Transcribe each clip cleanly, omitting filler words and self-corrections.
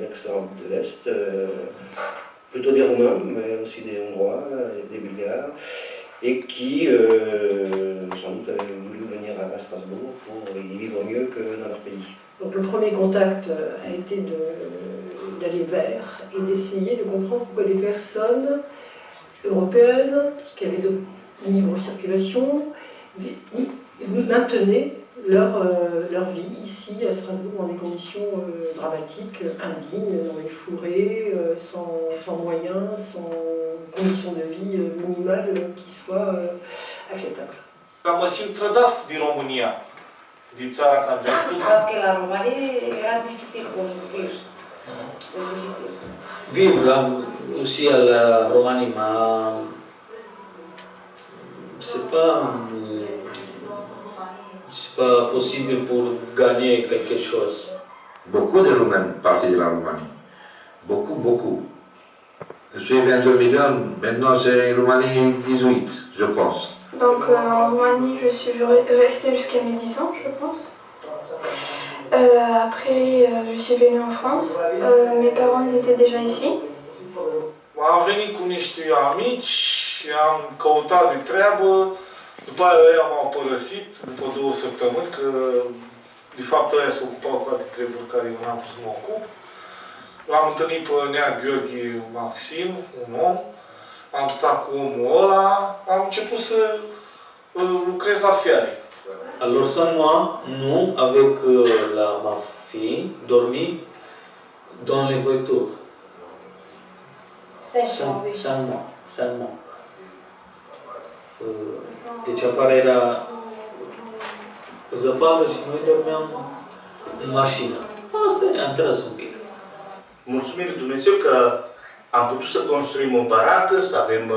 l'ex-Europe de l'Est, plutôt des Roumains, mais aussi des Hongrois, des Bulgares, et qui sans doute avaient voulu venir à Strasbourg pour y vivre mieux que dans leur pays. Donc le premier contact a été d'aller vers et d'essayer de comprendre pourquoi les personnes européennes qui avaient une libre circulation maintenaient leur vie ici à Strasbourg dans des conditions dramatiques, indignes, dans les fourrés, sans moyens, sans conditions de vie minimales qui soient acceptables. Mă simt trădat din România, din țara în care am crescut. Parce que la Roumanie era dificil pour vivre. C'est difficile. Vivre aussi à la Roumanie, c'est pas possible pour gagner quelque chose. Beaucoup de Roumains partent de la Roumanie. Beaucoup. Je suis 22 millions, maintenant j'ai en Roumanie 18, je pense. Donc en Roumanie, je suis restée jusqu'à mes 10 ans, je pense. Après, je suis venue en France. Mes parents ils étaient déjà ici. Am venit cu niște amici, am căutat de treabă, după aia ei m-au părăsit după 2 săptămâni, că de fapt ăia se ocupau cu alte treburi care eu n-am putut să mă ocup. L-am întâlnit pe Nea Gheorghe Maxim, un om, am stat cu omul ăla, am început să lucrez la fiare. Alors sans moi, nous, avec ma fille, dormi dans les voitures. 5 mois. Deci afară era zăpadă și noi dormeam în mașină. Asta am tras un pic. Mulțumim lui Dumnezeu că am putut să construim o baracă, să avem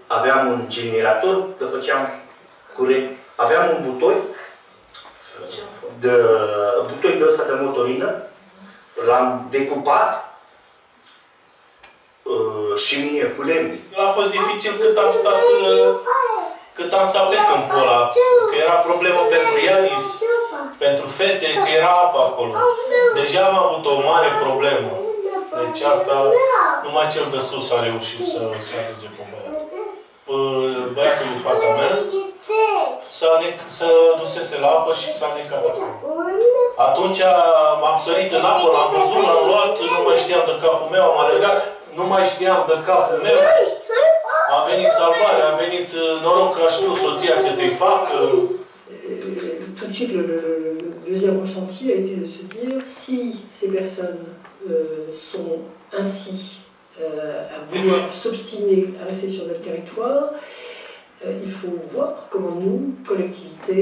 aveam un generator, că făceam curent, aveam un butoi de ăsta de motorină, l-am decupat și mine cu lemn. A fost dificil cât am stat pe câmpul ăla, că era problemă pentru Ianis, pentru fete, că era apă acolo. Deja am avut o mare problemă. Deci asta, numai cel de sus a reușit să ajunge pe băiat. Băiatul lui fata mea să dusese la apă și s-a necat acolo. Atunci am sărit în apă, l-am văzut, l-am luat, nu mai știam de capul meu, am alergat, nu mai știam de capul meu. A venit salvarea, a venit noroc că a știut soția ce să-i facă. Tout de suite, le deuxième ressenti a été de se dire si ces personnes sont ainsi à vouloir s'obstiner à rester sur notre territoire, il faut voir comment nous, collectivité,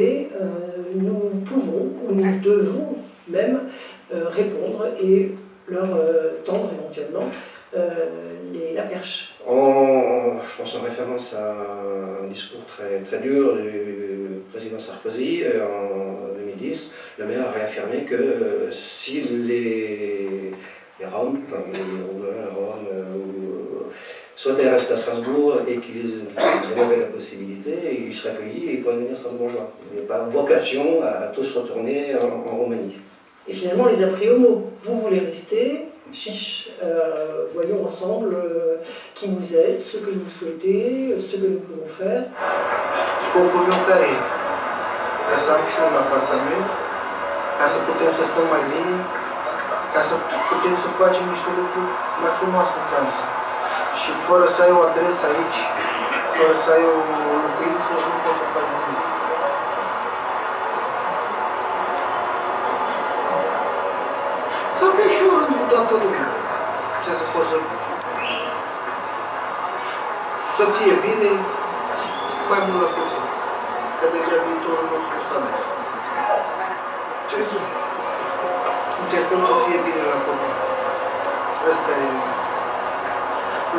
nous pouvons, ou nous devons même répondre et leur tendre éventuellement la perche. Je pense en référence à un discours très dur du président Sarkozy en 2010. Le maire a réaffirmé que si les Roms, enfin les Roumains, Roms, souhaitaient rester à Strasbourg et qu'ils en avaient la possibilité, ils seraient accueillis et ils pourraient devenir strasbourgeois. Il n'y a pas vocation à tous retourner en Roumanie. Et finalement, on les a pris au mot. Vous voulez rester, chiche, voyons ensemble qui vous êtes, ce que vous souhaitez, ce que nous pouvons faire. Scopul meu care e? Ca să am și un apartament, ca să putem să stăm mai bine, ca să putem să facem niște lucruri mai frumoase în Franța. Și fără să ai o adresă aici, fără să ai o locuință, nu poți să faci nimic. Să fie și unul cu toată lumea. Ce să poți să fie bine, mai mult la copii. Că deja viitorul nostru s-a mers. Ce zic? Încercăm să fie bine la copii. Ăsta e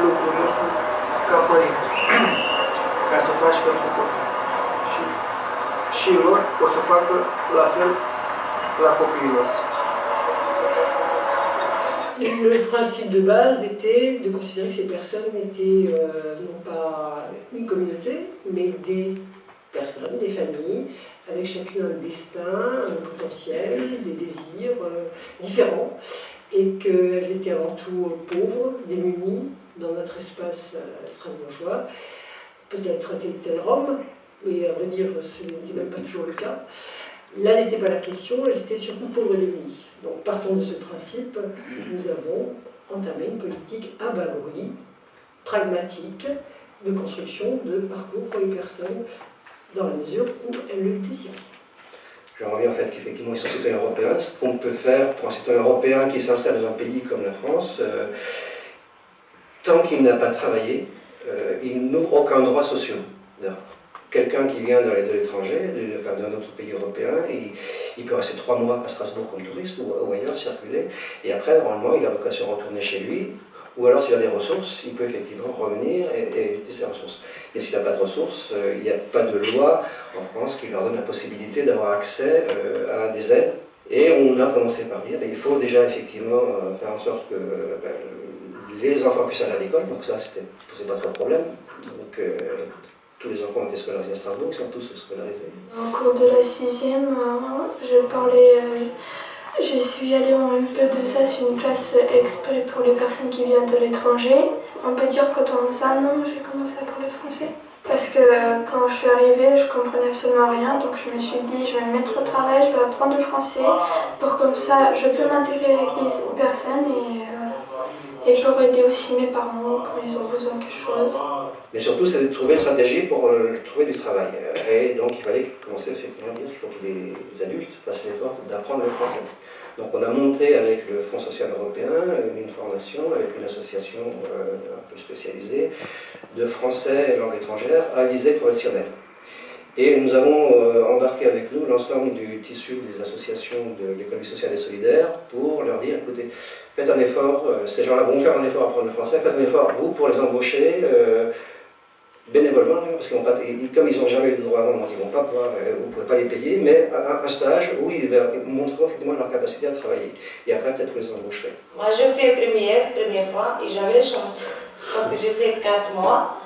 lucrul nostru ca părinte. Ca să faci pentru copii. Și lor o să facă la fel la copiilor. Le principe de base était de considérer que ces personnes étaient non pas une communauté, mais des personnes, des familles, avec chacune un destin, un potentiel, des désirs différents, et qu'elles étaient avant tout pauvres, démunies, dans notre espace strasbourgeois, peut-être étaient-elles roms, mais à vrai dire, ce n'était même pas toujours le cas. Là n'était pas la question, elles étaient surtout pauvres et démunies. Donc partant de ce principe, nous avons entamé une politique à bas bruit, pragmatique, de construction de parcours pour les personnes dans la mesure où elles le désirent. J'en reviens en fait qu'effectivement ils sont citoyens européens. Ce qu'on peut faire pour un citoyen européen qui s'installe dans un pays comme la France, tant qu'il n'a pas travaillé, il n'ouvre aucun droit social. Quelqu'un qui vient de l'étranger, d'un autre pays européen, il peut rester 3 mois à Strasbourg comme touriste ou ailleurs, circuler, et après, normalement, il a vocation à retourner chez lui, ou alors s'il a des ressources, il peut effectivement revenir et utiliser ses ressources. Mais s'il n'a pas de ressources, il n'y a pas de loi en France qui leur donne la possibilité d'avoir accès à des aides. Et on a commencé par dire qu'il faut déjà effectivement faire en sorte que les enfants puissent aller à l'école, donc ça, c'est pas trop de problème. Donc, tous les enfants ont été scolarisés à Strasbourg, ils sont tous scolarisés. Au cours de la 6e, je suis allée en MP2, ça c'est une classe exprès pour les personnes qui viennent de l'étranger. On peut dire que dans un an, j'ai commencé à parler français. Parce que quand je suis arrivée, je comprenais absolument rien, donc je me suis dit, je vais me mettre au travail, je vais apprendre le français, pour comme ça, je peux m'intégrer avec les personnes et je leur aider aussi mes parents quand ils ont besoin de quelque chose. Mais surtout, c'est de trouver une stratégie pour trouver du travail. Et donc, il fallait commencer effectivement à dire qu'il faut que les adultes fassent l'effort d'apprendre le français. Donc, on a monté avec le Fonds social européen une formation avec une association un peu spécialisée de français et langue étrangère à visée professionnelle. Et nous avons embarqué avec nous l'ensemble du tissu des associations de l'économie sociale et solidaire pour leur dire, écoutez, faites un effort, ces gens-là vont faire un effort à apprendre le français, faites un effort, vous, pour les embaucher bénévolement, parce qu'ils comme ils n'ont jamais eu de droit avant, donc ils vont pas pouvoir, vous ne pouvez pas les payer, mais un stage où ils montreront effectivement leur capacité à travailler. Et après, peut-être que vous les embaucherez. Moi, je fais première fois, et j'avais la chance, parce que j'ai fait 4 mois,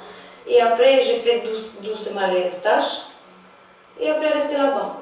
et après, j'ai fait 12 semaines de stage, et après, rester là-bas.